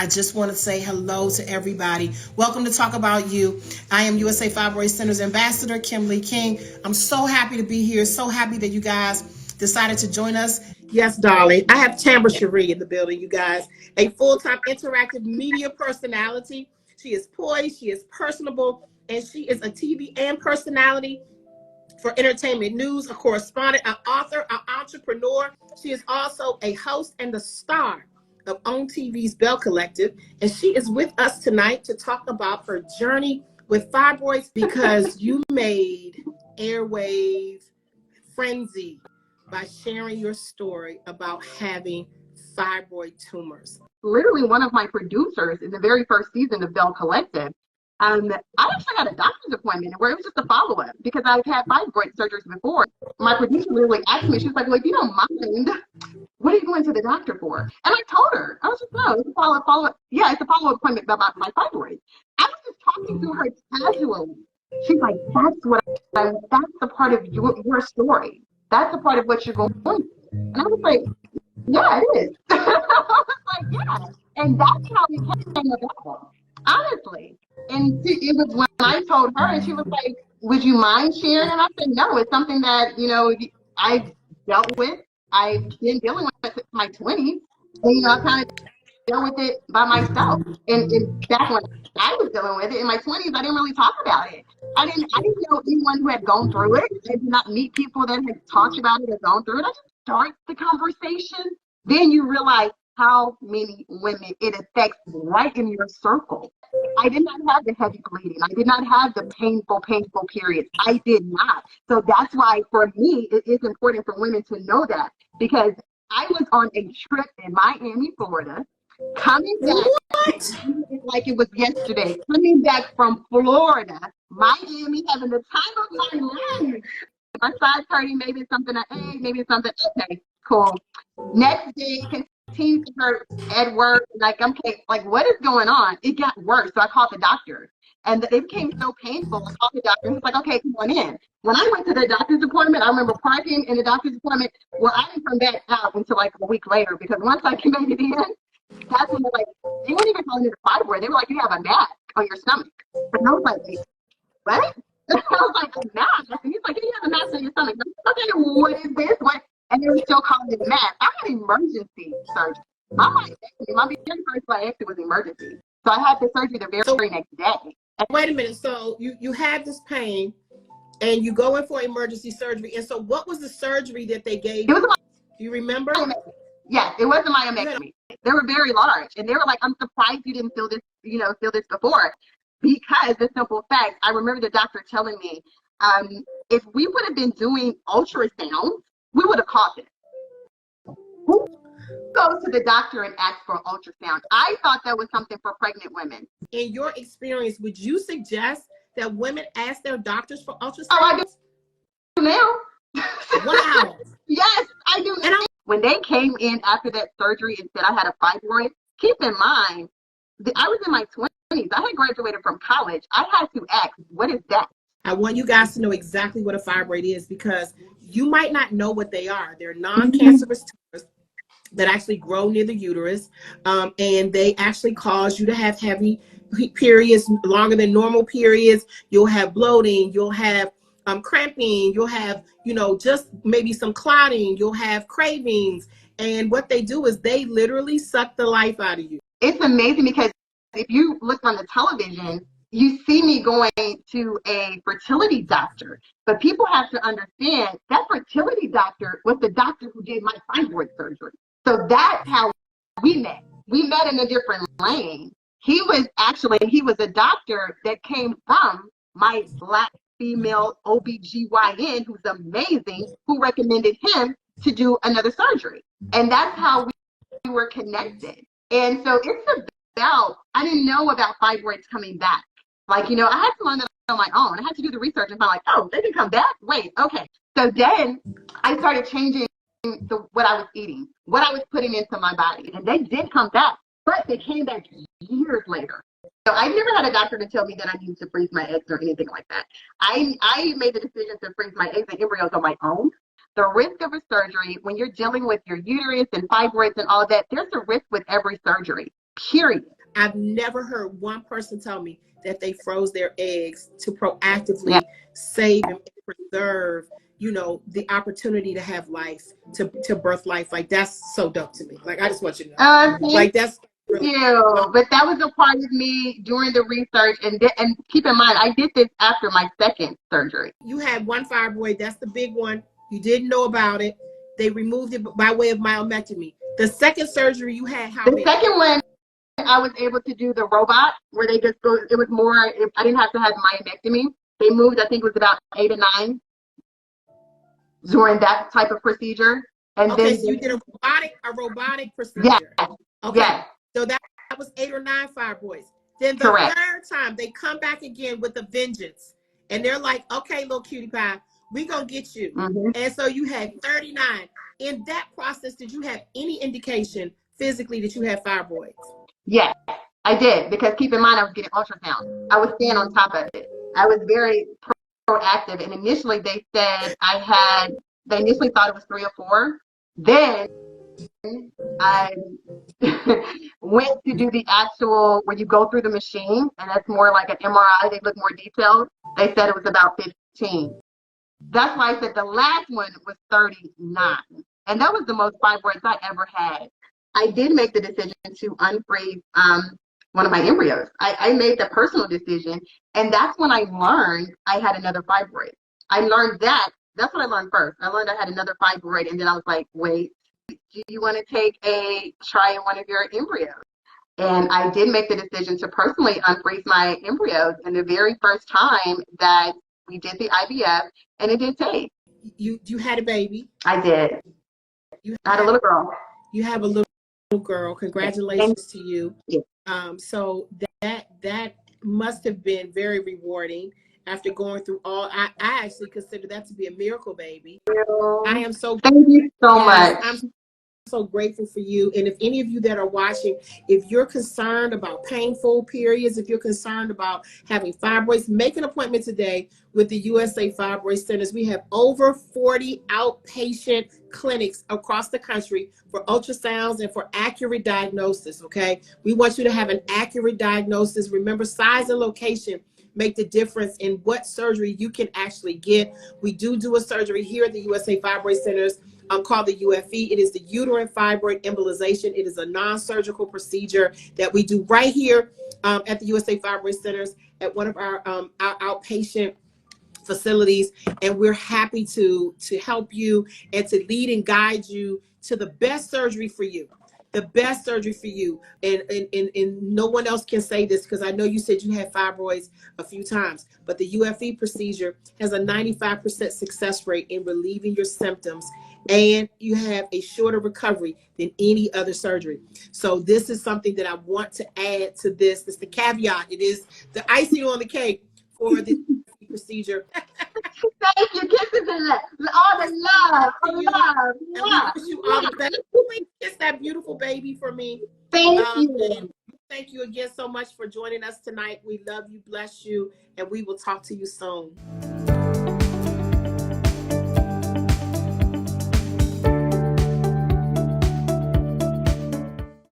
I just want to say hello to everybody. Welcome to Talk About You. I am USA Fibroid Centers Ambassador Kim Lee King. I'm so happy to be here. So happy that you guys decided to join us. Yes, darling. I have Tambra Cherie in the building, you guys. A full-time interactive media personality. She is poised. She is personable. And she is a TV and personality for entertainment news, a correspondent, an author, an entrepreneur. She is also a host and the star of On TV's Belle Collective. And she is with us tonight to talk about her journey with fibroids, because you made airwave frenzy by sharing your story about having fibroid tumors. Literally, one of my producers in the very first season of Belle Collective, I actually had a doctor's appointment where it was just a follow-up because I've had fibroid surgeries before. My producer literally asked me, she was like, well, if you don't mind, what are you going to the doctor for? And I told her, I was just, no, it's a follow-up. Yeah, it's a follow-up appointment about my fibroids. I was just talking to her casually. She's like, that's the part of your story. That's the part of what you're going through. And I was like, yeah, it is. I was like, yeah. And that's how it came about, honestly. And it was when I told her, and she was like, would you mind sharing? And I said, no, it's something that, I've dealt with. I've been dealing with it since my 20s. And, I kind of dealt with it by myself. And back when I was dealing with it in my 20s, I didn't really talk about it. I didn't know anyone who had gone through it. I did not meet people that had talked about it or gone through it. I just start the conversation. Then you realize how many women it affects right in your circle. I did not have the heavy bleeding. I did not have the painful periods. I did not. So that's why for me, it is important for women to know that, because I was on a trip in Miami, Florida, coming back like it was yesterday, coming back from Florida, Miami, having the time of my life. My size hurting, maybe it's something maybe it's something, okay, cool. Next day, continues to hurt at work, like, okay, like, what is going on? It got worse, so I called the doctor. And it became so painful, I called the doctor, and he's like, okay, come on in. When I went to the doctor's appointment, I remember parking in the doctor's appointment. Well, I didn't come back out until like a week later, because once I made it in, that's when they're like, they weren't even calling it a fibroid. They were like, you have a mass on your stomach. And I was like, wait, what? I was like, a mass? And he's like, you have a mass on your stomach. Like, okay, what is this? What? And they were still calling it a mass. I had emergency surgery. My very first biopsy was emergency. So I had the surgery the very next day. Wait a minute. So you had this pain and you go in for emergency surgery. And so what was the surgery that they gave you? Do you remember? Yes, it was a myomectomy. They were very large. And they were like, I'm surprised you didn't feel this before. Because the simple fact, I remember the doctor telling me, if we would have been doing ultrasounds, we would have caught it. Who goes to the doctor and asks for an ultrasound? I thought that was something for pregnant women. In your experience, would you suggest that women ask their doctors for ultrasounds? Oh, I do now. Wow. Yes, I do. And when they came in after that surgery and said I had a fibroid, keep in mind, I was in my 20s. I had graduated from college. I had to ask, what is that? I want you guys to know exactly what a fibroid is, because you might not know what they are. They're non-cancerous tumors that actually grow near the uterus, and they actually cause you to have heavy periods, longer than normal periods. You'll have bloating, you'll have cramping, you'll have, just maybe some clotting, you'll have cravings. And what they do is they literally suck the life out of you. It's amazing, because if you look on the television, you see me going to a fertility doctor, but people have to understand that fertility doctor was the doctor who did my fibroid surgery. So that's how we met. We met in a different lane. He was a doctor that came from my Black female OBGYN, who's amazing, who recommended him to do another surgery. And that's how we were connected. And so it's about, I didn't know about fibroids coming back. Like, I had to learn that on my own. I had to do the research and find like, oh, they can come back? Wait, okay. So then I started changing what I was eating, what I was putting into my body. And they did come back, but they came back years later. So I never had a doctor to tell me that I needed to freeze my eggs or anything like that. I made the decision to freeze my eggs and embryos on my own. The risk of a surgery, when you're dealing with your uterus and fibroids and all that, there's a risk with every surgery. period. I've never heard one person tell me that they froze their eggs to proactively save and preserve, you know, the opportunity to have life, to birth life. Like, that's so dope to me. Like, I just want you to know. Like, that's really you. But that was a part of me during the research. And keep in mind, I did this after my second surgery. You had one fibroid. That's the big one. You didn't know about it. They removed it by way of myomectomy. The second surgery you had, how many? The second one, I was able to do the robot where they just go, it was more, I didn't have to have myomectomy. They moved, I think it was about 8 or 9 during that type of procedure. And okay, then so you did a robotic procedure. Yes. Okay. Yes. So that was 8 or 9 fibroids. Then the Correct. third time they come back again with a vengeance. And they're like, okay, little cutie pie, we gonna get you. And so you had 39. In that process, did you have any indication physically that you had fibroids? Yes, I did. Because keep in mind, I was getting ultrasound. I was staying on top of it. I was very proactive. And initially they said they initially thought it was 3 or 4. Then I went to do the actual, where you go through the machine, and that's more like an MRI. They look more detailed. They said it was about 15. That's why I said the last one was 39. And that was the most fibroids I ever had. I did make the decision to unfreeze one of my embryos. I made the personal decision, and that's when I learned I had another fibroid. I learned that. That's what I learned first. I learned I had another fibroid, and then I was like, wait, do you want to try one of your embryos? And I did make the decision to personally unfreeze my embryos. And the very first time that we did the IVF, and it did take. You had a baby. I did. I had a little girl. You have a little girl. Congratulations to you. So that must have been very rewarding after going through all. I actually consider that to be a miracle, baby. I am so thank you so much. I'm so grateful for you. And if any of you that are watching, if you're concerned about painful periods, if you're concerned about having fibroids, make an appointment today with the USA Fibroid Centers. We have over 40 outpatient clinics across the country for ultrasounds and for accurate diagnosis. Okay, we want you to have an accurate diagnosis. Remember, size and location make the difference in what surgery you can actually get. We do a surgery here at the USA Fibroid Centers called the UFE. It is the Uterine Fibroid Embolization. It is a non-surgical procedure that we do right here at the USA Fibroid Centers at one of our outpatient facilities, and we're happy to help you and to lead and guide you to the best surgery for you. The best surgery for you. And no one else can say this, because I know you said you had fibroids a few times, but the UFE procedure has a 95% success rate in relieving your symptoms, and you have a shorter recovery than any other surgery. So this is something that I want to add to this. It's the caveat. It is the icing on the cake for the procedure. Thank you. Kisses and all the love. All the love. And we wish you all the best. Please kiss that beautiful baby for me. Thank you. And thank you again so much for joining us tonight. We love you, bless you, and we will talk to you soon.